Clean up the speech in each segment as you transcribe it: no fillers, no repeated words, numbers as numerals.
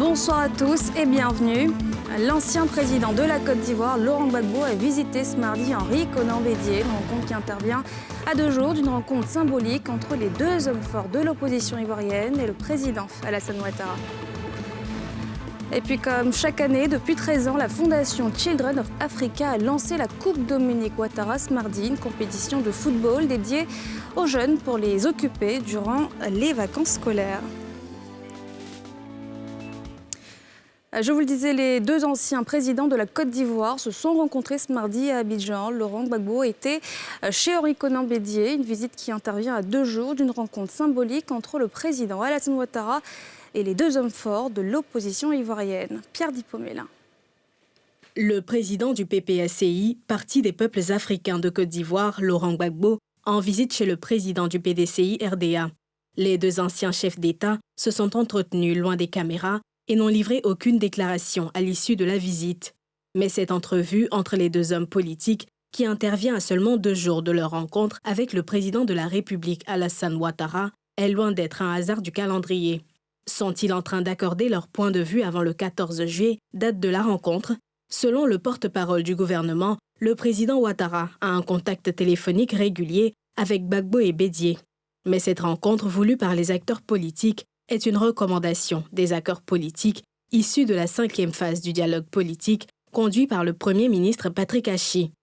Bonsoir à tous et bienvenue. L'ancien président de la Côte d'Ivoire, Laurent Gbagbo, a visité ce mardi Henri Konan Bédié, une rencontre qui intervient à 2 jours d'une rencontre symbolique entre les deux hommes forts de l'opposition ivoirienne et le président Alassane Ouattara. Et puis comme chaque année, depuis 13 ans, la fondation Children of Africa a lancé la Coupe Dominique Ouattara ce mardi, une compétition de football dédiée aux jeunes pour les occuper durant les vacances scolaires. Je vous le disais, les deux anciens présidents de la Côte d'Ivoire se sont rencontrés ce mardi à Abidjan. Laurent Gbagbo était chez Henri Konan Bédié, une visite qui intervient à 2 jours d'une rencontre symbolique entre le président Alassane Ouattara et les deux hommes forts de l'opposition ivoirienne. Pierre Dipomélin. Le président du PPACI, Parti des peuples africains de Côte d'Ivoire, Laurent Gbagbo, en visite chez le président du PDCI RDA. Les deux anciens chefs d'État se sont entretenus loin des caméras et n'ont livré aucune déclaration à l'issue de la visite. Mais cette entrevue entre les deux hommes politiques, qui intervient à seulement 2 jours de leur rencontre avec le président de la République Alassane Ouattara, est loin d'être un hasard du calendrier. Sont-ils en train d'accorder leur point de vue avant le 14 juillet, date de la rencontre? Selon le porte-parole du gouvernement, le président Ouattara a un contact téléphonique régulier avec Gbagbo et Bédié. Mais cette rencontre voulue par les acteurs politiques est une recommandation des accords politiques issus de la 5e phase du dialogue politique conduit par le Premier ministre Patrick Achi.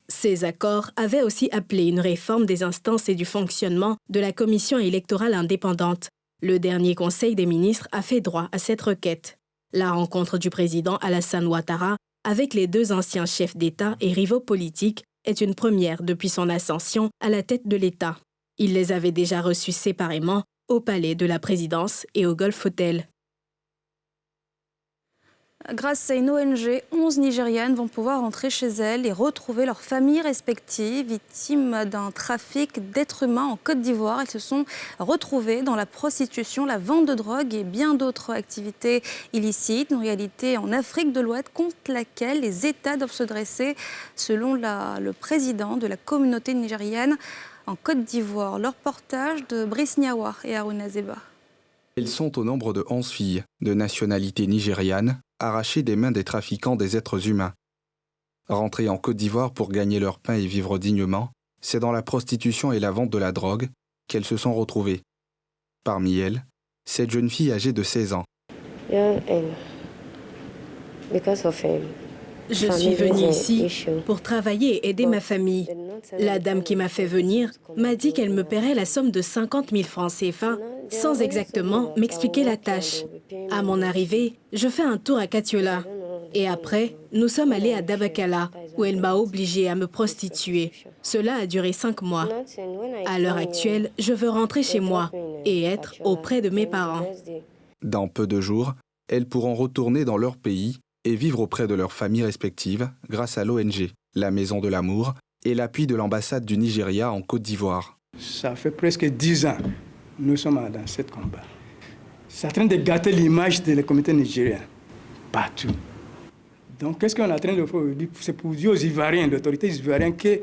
Ces accords avaient aussi appelé une réforme des instances et du fonctionnement de la Commission électorale indépendante. Le dernier Conseil des ministres a fait droit à cette requête. La rencontre du président Alassane Ouattara avec les deux anciens chefs d'État et rivaux politiques est une première depuis son ascension à la tête de l'État. Il les avait déjà reçus séparément au palais de la présidence et au Golf Hotel. Grâce à une ONG, 11 Nigérianes vont pouvoir rentrer chez elles et retrouver leurs familles respectives, victimes d'un trafic d'êtres humains en Côte d'Ivoire. Elles se sont retrouvées dans la prostitution, la vente de drogue et bien d'autres activités illicites. Une réalité en Afrique de l'Ouest contre laquelle les États doivent se dresser, selon le président de la communauté nigériane en Côte d'Ivoire. Leur reportage de Brice Niawa et Haruna Zeba. Elles sont au nombre de 11 filles de nationalité nigériane, arrachées des mains des trafiquants des êtres humains. Rentrées en Côte d'Ivoire pour gagner leur pain et vivre dignement, c'est dans la prostitution et la vente de la drogue qu'elles se sont retrouvées. Parmi elles, cette jeune fille âgée de 16 ans. Je suis venue ici pour travailler et aider ma famille. La dame qui m'a fait venir m'a dit qu'elle me paierait la somme de 50 000 francs CFA sans exactement m'expliquer la tâche. À mon arrivée, je fais un tour à Katiola. Et après, nous sommes allés à Dabakala, où elle m'a obligée à me prostituer. Cela a duré 5 mois. À l'heure actuelle, je veux rentrer chez moi et être auprès de mes parents. Dans peu de jours, elles pourront retourner dans leur pays et vivre auprès de leurs familles respectives grâce à l'ONG, la Maison de l'Amour, et l'appui de l'ambassade du Nigeria en Côte d'Ivoire. Ça fait presque 10 ans que nous sommes dans ce combat. C'est en train de gâter l'image de la communauté nigérienne, partout. Donc, qu'est-ce qu'on est en train de faire? C'est pour dire aux Ivoiriens, aux autorités ivoiriennes, que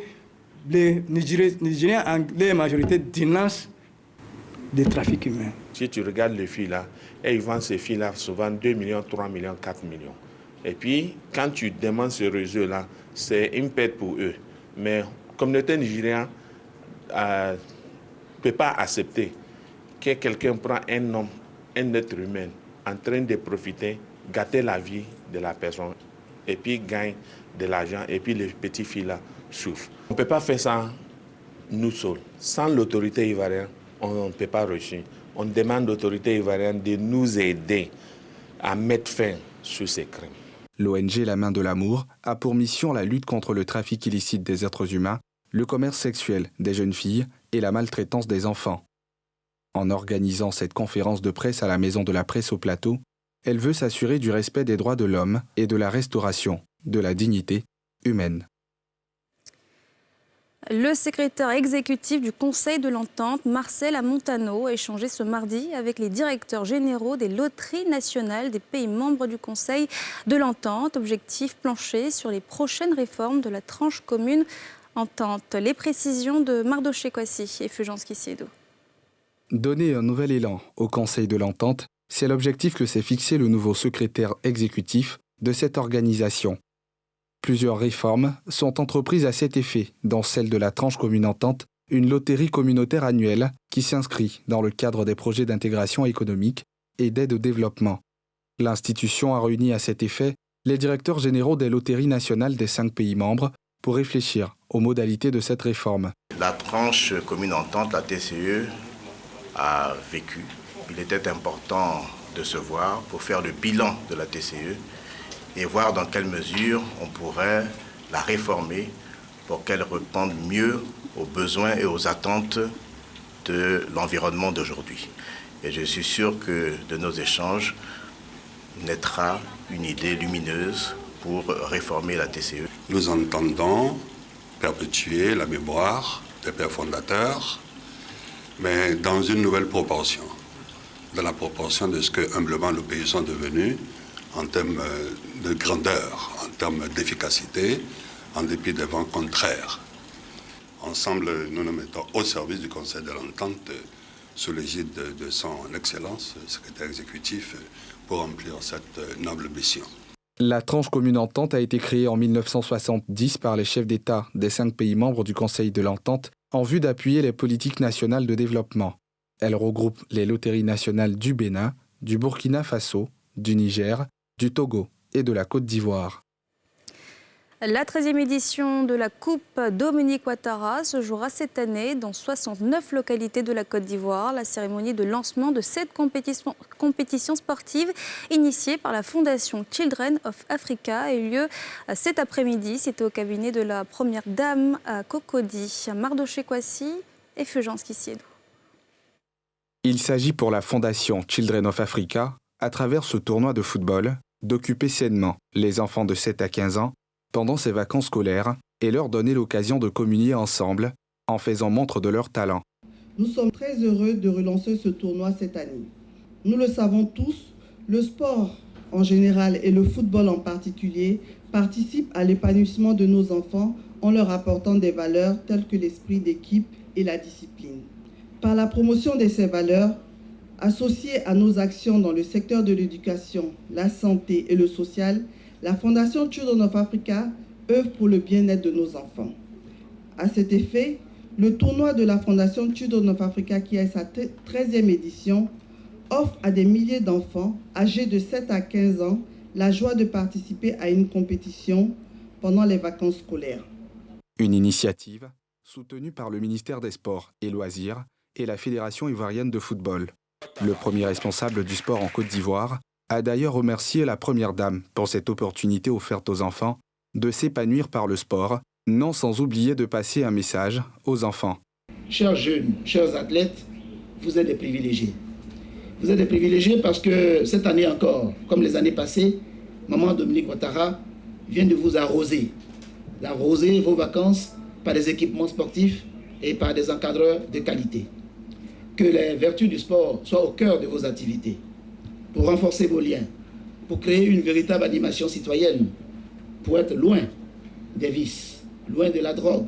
les Nigériens, en leur majorité, dénoncent des trafics humains. Si tu regardes les filles là, ils vendent ces filles là souvent 2 millions, 3 millions, 4 millions. Et puis, quand tu demandes ce réseau-là, c'est une perte pour eux. Mais la communauté nigérienne ne peut pas accepter que quelqu'un prend un homme, un être humain, en train de profiter, gâter la vie de la personne, et puis gagne de l'argent, et puis les petites filles-là souffrent. On ne peut pas faire ça nous seuls. Sans l'autorité ivoirienne, on ne peut pas réussir. On demande aux autorités ivoiriennes de nous aider à mettre fin sur ces crimes. L'ONG La Main de l'Amour a pour mission la lutte contre le trafic illicite des êtres humains, le commerce sexuel des jeunes filles et la maltraitance des enfants. En organisant cette conférence de presse à la Maison de la Presse au Plateau, elle veut s'assurer du respect des droits de l'homme et de la restauration de la dignité humaine. Le secrétaire exécutif du Conseil de l'Entente, Marcel Amontano, a échangé ce mardi avec les directeurs généraux des loteries nationales des pays membres du Conseil de l'Entente. Objectif plancher sur les prochaines réformes de la tranche commune Entente. Les précisions de Mardoché Kwasi et Fulgence Kissiedo. Donner un nouvel élan au Conseil de l'Entente, C'est l'objectif que s'est fixé le nouveau secrétaire exécutif de cette organisation. Plusieurs réformes sont entreprises à cet effet, dont celle de la tranche commune entente, une loterie communautaire annuelle qui s'inscrit dans le cadre des projets d'intégration économique et d'aide au développement. L'institution a réuni à cet effet les directeurs généraux des loteries nationales des 5 pays membres pour réfléchir aux modalités de cette réforme. La tranche commune entente, la TCE, a vécu. Il était important de se voir pour faire le bilan de la TCE et voir dans quelle mesure on pourrait la réformer pour qu'elle réponde mieux aux besoins et aux attentes de l'environnement d'aujourd'hui. Et je suis sûr que de nos échanges naîtra une idée lumineuse pour réformer la TCE. Nous entendons perpétuer la mémoire des pères fondateurs, mais dans une nouvelle proportion, dans la proportion de ce que humblement nos pays sont devenus en termes de grandeur, en termes d'efficacité, en dépit des vents contraires. Ensemble, nous nous mettons au service du Conseil de l'Entente sous l'égide de son Excellence, secrétaire exécutif, pour remplir cette noble mission. La tranche commune entente a été créée en 1970 par les chefs d'État des 5 pays membres du Conseil de l'Entente en vue d'appuyer les politiques nationales de développement. Elle regroupe les loteries nationales du Bénin, du Burkina Faso, du Niger, du Togo et de la Côte d'Ivoire. La 13e édition de la Coupe Dominique Ouattara se jouera cette année dans 69 localités de la Côte d'Ivoire. La cérémonie de lancement de cette compétition sportive initiée par la Fondation Children of Africa a eu lieu cet après-midi. C'était au cabinet de la première dame à Cocody, Mardoché Kwasi et Fulgence Kissiedou. Il s'agit pour la Fondation Children of Africa, à travers ce tournoi de football, d'occuper sainement les enfants de 7 à 15 ans pendant ces vacances scolaires et leur donner l'occasion de communier ensemble en faisant montre de leur talent. Nous sommes très heureux de relancer ce tournoi cette année. Nous le savons tous, le sport en général et le football en particulier participent à l'épanouissement de nos enfants en leur apportant des valeurs telles que l'esprit d'équipe et la discipline. Par la promotion de ces valeurs, associées à nos actions dans le secteur de l'éducation, la santé et le social, la Fondation Children of Africa œuvre pour le bien-être de nos enfants. À cet effet, le tournoi de la Fondation Children of Africa, qui est sa 13e édition, offre à des milliers d'enfants âgés de 7 à 15 ans la joie de participer à une compétition pendant les vacances scolaires. Une initiative soutenue par le ministère des Sports et Loisirs et la Fédération ivoirienne de football. Le premier responsable du sport en Côte d'Ivoire a d'ailleurs remercié la Première Dame pour cette opportunité offerte aux enfants de s'épanouir par le sport, non sans oublier de passer un message aux enfants. Chers jeunes, chers athlètes, vous êtes des privilégiés. Vous êtes des privilégiés parce que cette année encore, comme les années passées, Maman Dominique Ouattara vient de vous arroser vos vacances par des équipements sportifs et par des encadreurs de qualité. Que les vertus du sport soient au cœur de vos activités, pour renforcer vos liens, pour créer une véritable animation citoyenne, pour être loin des vices, loin de la drogue,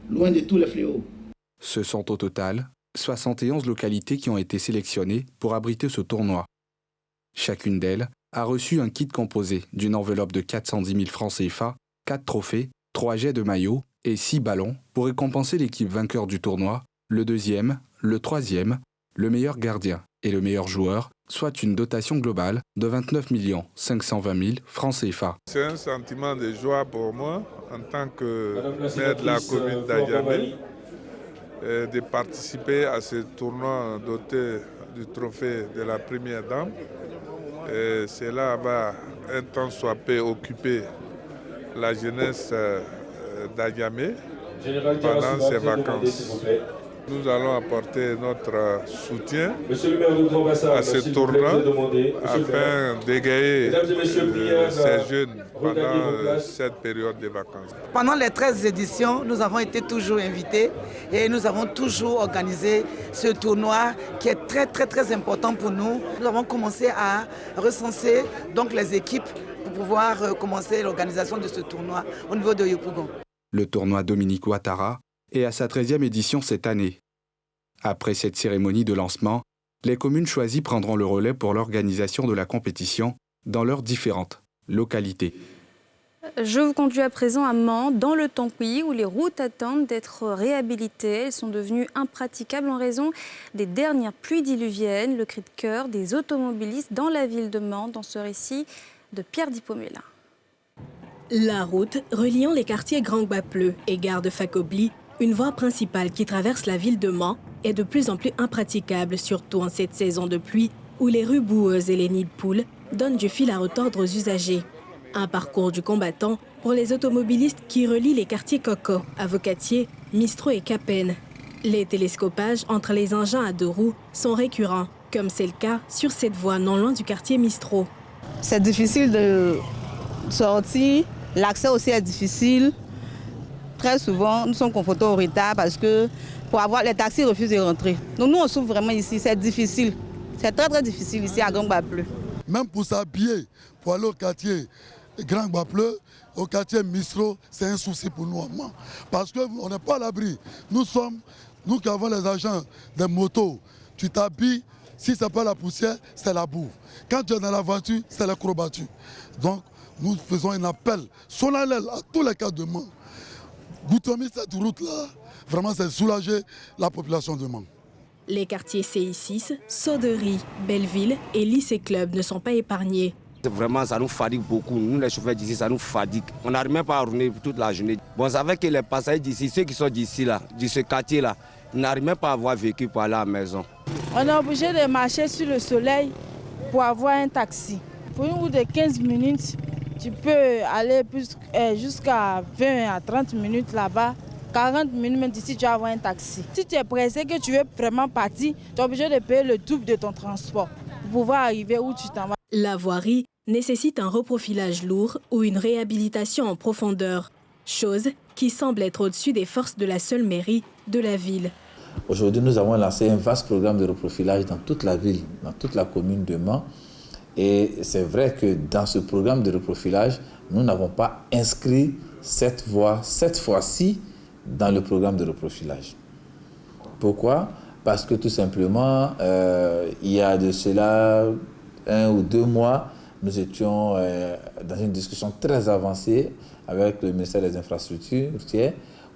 loin de tous les fléaux. Ce sont au total 71 localités qui ont été sélectionnées pour abriter ce tournoi. Chacune d'elles a reçu un kit composé d'une enveloppe de 410 000 francs CFA, 4 trophées, 3 jets de maillots et 6 ballons pour récompenser l'équipe vainqueur du tournoi, le deuxième, le troisième, le meilleur gardien et le meilleur joueur, soit une dotation globale de 29 520 000 francs CFA. C'est un sentiment de joie pour moi, en tant que maire de la commune d'Adjamé, de participer à ce tournoi doté du trophée de la Première Dame. Et cela va un temps soit peu occuper la jeunesse d'Adjamé pendant ces vacances. Nous allons apporter notre soutien à ce tournoi afin d'égayer ces jeunes pendant cette période de vacances. Pendant les 13 éditions, nous avons été toujours invités et nous avons toujours organisé ce tournoi qui est très important pour nous. Nous avons commencé à recenser donc les équipes pour pouvoir commencer l'organisation de ce tournoi au niveau de Yopougon. Le tournoi Dominique Ouattara est à sa 13e édition cette année. Après cette cérémonie de lancement, Les communes choisies prendront le relais pour l'organisation de la compétition dans leurs différentes localités. Je vous conduis à présent à Mans, dans le Tampi, où les routes attendent d'être réhabilitées. Elles sont devenues impraticables en raison des dernières pluies diluviennes. Le cri de cœur des automobilistes dans la ville de Mans, dans ce récit de Pierre Dipomela. La route reliant les quartiers Grand-Gbapleu et Gare de Facobli, une voie principale qui traverse la ville de Mans, est de plus en plus impraticable, surtout en cette saison de pluie où les rues boueuses et les nids de poules donnent du fil à retordre aux usagers. Un parcours du combattant pour les automobilistes qui relient les quartiers Coco, Avocatier, Mistro et Capen. Les télescopages entre les engins à 2 roues sont récurrents, comme c'est le cas sur cette voie non loin du quartier Mistro. C'est difficile de sortir, l'accès aussi est difficile. Très souvent, nous sommes confrontés au retard parce que les taxis refusent de rentrer. Donc nous, on souffre vraiment ici, c'est difficile. C'est très très difficile ici à Grand-Gbapleu. Même pour s'habiller, pour aller au quartier Grand-Gbapleu, au quartier Mistro, c'est un souci pour nous. Parce qu'on n'est pas à l'abri. Nous qui avons les agents des motos, tu t'habilles, si ce n'est pas la poussière, c'est la boue. Quand tu es dans la voiture, c'est la courbature. Donc, nous faisons un appel solennel à tous les cadres de Mans. Boutonner cette route-là, vraiment, c'est soulager la population de Mans. Les quartiers CI6, Sauderie, Belleville et Lycée Club ne sont pas épargnés. Vraiment, ça nous fatigue beaucoup. Nous, les chauffeurs d'ici, ça nous fatigue. On n'arrive même pas à rouler toute la journée. Bon, ça fait que les passagers d'ici, ceux qui sont d'ici, là, de ce quartier-là, ils n'arrivent même pas à avoir vécu pour aller à la maison. On est obligé de marcher sur le soleil pour avoir un taxi. Pour une route de 15 minutes, tu peux aller jusqu'à 20 à 30 minutes là-bas. 40 minutes même d'ici, tu vas avoir un taxi. Si tu es pressé, que tu veux vraiment partir, tu es obligé de payer le double de ton transport pour pouvoir arriver où tu t'en vas. La voirie nécessite un reprofilage lourd ou une réhabilitation en profondeur, chose qui semble être au-dessus des forces de la seule mairie de la ville. Aujourd'hui, nous avons lancé un vaste programme de reprofilage dans toute la ville, dans toute la commune de Mans. Et c'est vrai que dans ce programme de reprofilage, nous n'avons pas inscrit cette voie, cette fois-ci, dans le programme de reprofilage. Pourquoi? Parce que tout simplement, il y a de cela 1 ou 2 mois, nous étions dans une discussion très avancée avec le ministère des Infrastructures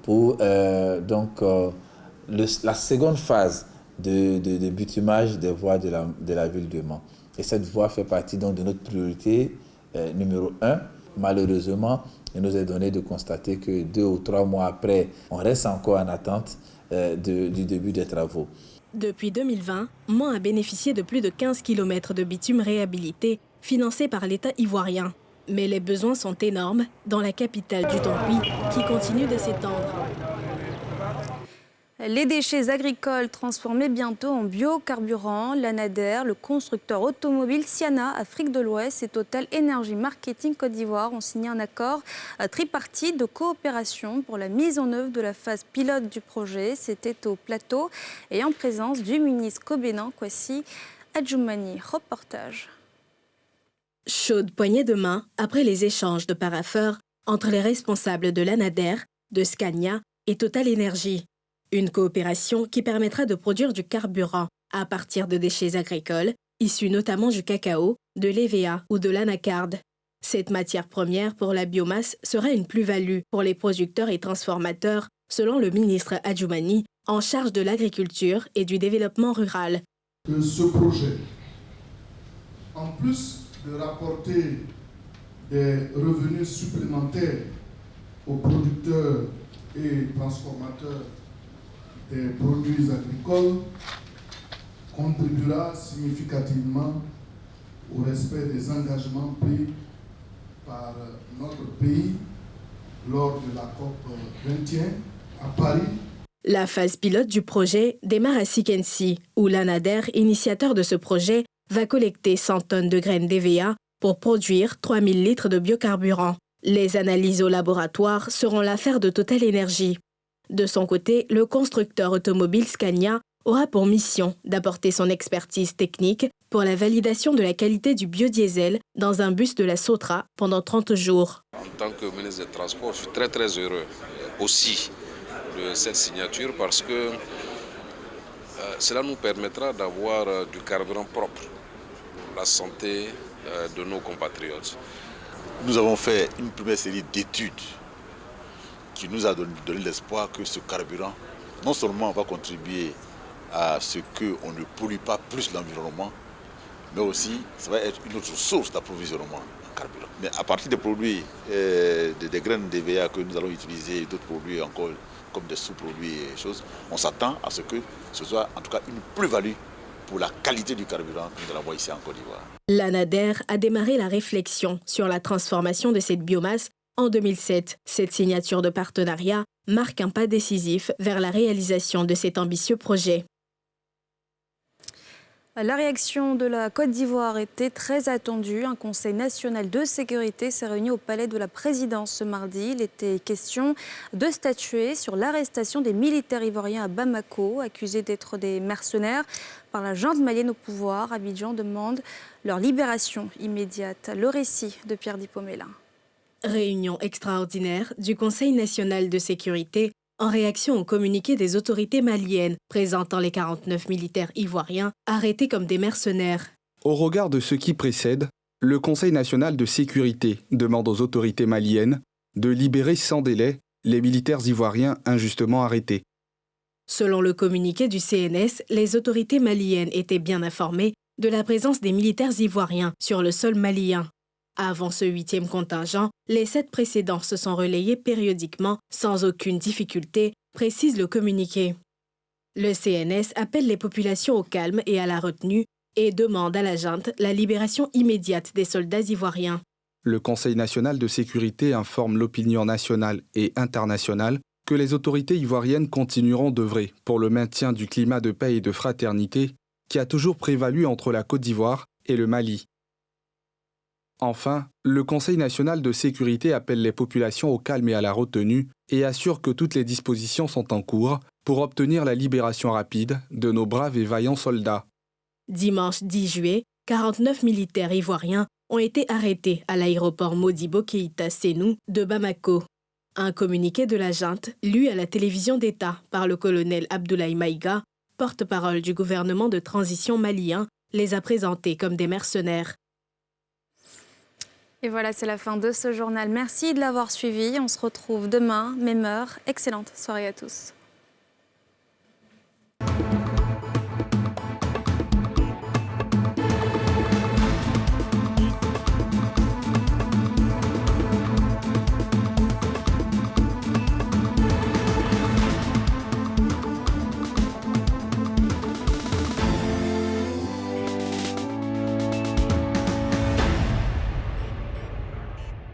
pour la seconde phase de bitumage des voies de la ville de Mans. Et cette voie fait partie donc de notre priorité numéro 1. Malheureusement, il nous est donné de constater que 2 ou 3 mois après, on reste encore en attente du début des travaux. Depuis 2020, Mans a bénéficié de plus de 15 km de bitume réhabilité financés par l'État ivoirien. Mais les besoins sont énormes dans la capitale du Tampi qui continue de s'étendre. Les déchets agricoles transformés bientôt en biocarburant, l'ANADER, le constructeur automobile Siana, Afrique de l'Ouest et Total Énergie Marketing Côte d'Ivoire ont signé un accord tripartite de coopération pour la mise en œuvre de la phase pilote du projet. C'était au plateau et en présence du ministre Kobena Kwasi Adjoumani. Reportage. Chaude poignée de main après les échanges de parapheurs entre les responsables de l'ANADER, de Scania et Total Énergie. Une coopération qui permettra de produire du carburant à partir de déchets agricoles, issus notamment du cacao, de l'EVA ou de l'anacarde. Cette matière première pour la biomasse sera une plus-value pour les producteurs et transformateurs, selon le ministre Adjoumani, en charge de l'agriculture et du développement rural. Que ce projet, en plus de rapporter des revenus supplémentaires aux producteurs et transformateurs des produits agricoles, contribuera significativement au respect des engagements pris par notre pays lors de la COP 21 à Paris. La phase pilote du projet démarre à Sikensi, où l'ANADER, initiateur de ce projet, va collecter 100 tonnes de graines d'EVA pour produire 3000 litres de biocarburant. Les analyses au laboratoire seront l'affaire de Total Énergie. De son côté, le constructeur automobile Scania aura pour mission d'apporter son expertise technique pour la validation de la qualité du biodiesel dans un bus de la Sotra pendant 30 jours. En tant que ministre des Transports, je suis très très heureux aussi de cette signature parce que Cela nous permettra d'avoir du carburant propre, la santé de nos compatriotes. Nous avons fait une première série d'études qui nous a donné l'espoir que ce carburant, non seulement va contribuer à ce qu'on ne pollue pas plus l'environnement, mais aussi ça va être une autre source d'approvisionnement en carburant. Mais à partir des produits, des graines d'EVA que nous allons utiliser, d'autres produits encore comme des sous-produits et choses, on s'attend à ce que ce soit en tout cas une plus-value pour la qualité du carburant que nous allons avoir ici en Côte d'Ivoire. L'ANADER a démarré la réflexion sur la transformation de cette biomasse en 2007. Cette signature de partenariat marque un pas décisif vers la réalisation de cet ambitieux projet. La réaction de la Côte d'Ivoire était très attendue. Un conseil national de sécurité s'est réuni au palais de la présidence ce mardi. Il était question de statuer sur l'arrestation des militaires ivoiriens à Bamako, accusés d'être des mercenaires par la junte malienne au pouvoir. Abidjan demande leur libération immédiate. Le récit de Pierre Dipomela. Réunion extraordinaire du Conseil national de sécurité en réaction au communiqué des autorités maliennes présentant les 49 militaires ivoiriens arrêtés comme des mercenaires. Au regard de ce qui précède, le Conseil national de sécurité demande aux autorités maliennes de libérer sans délai les militaires ivoiriens injustement arrêtés. Selon le communiqué du CNS, les autorités maliennes étaient bien informées de la présence des militaires ivoiriens sur le sol malien. Avant ce 8e contingent, les 7 précédents se sont relayés périodiquement sans aucune difficulté, précise le communiqué. Le CNS appelle les populations au calme et à la retenue et demande à la junte la libération immédiate des soldats ivoiriens. Le Conseil national de sécurité informe l'opinion nationale et internationale que les autorités ivoiriennes continueront d'œuvrer pour le maintien du climat de paix et de fraternité qui a toujours prévalu entre la Côte d'Ivoire et le Mali. Enfin, le Conseil national de sécurité appelle les populations au calme et à la retenue et assure que toutes les dispositions sont en cours pour obtenir la libération rapide de nos braves et vaillants soldats. Dimanche 10 juillet, 49 militaires ivoiriens ont été arrêtés à l'aéroport Modibo Keïta Sénou de Bamako. Un communiqué de la junte, lu à la télévision d'État par le colonel Abdoulaye Maïga, porte-parole du gouvernement de transition malien, les a présentés comme des mercenaires. Et voilà, c'est la fin de ce journal. Merci de l'avoir suivi. On se retrouve demain, même heure. Excellente soirée à tous.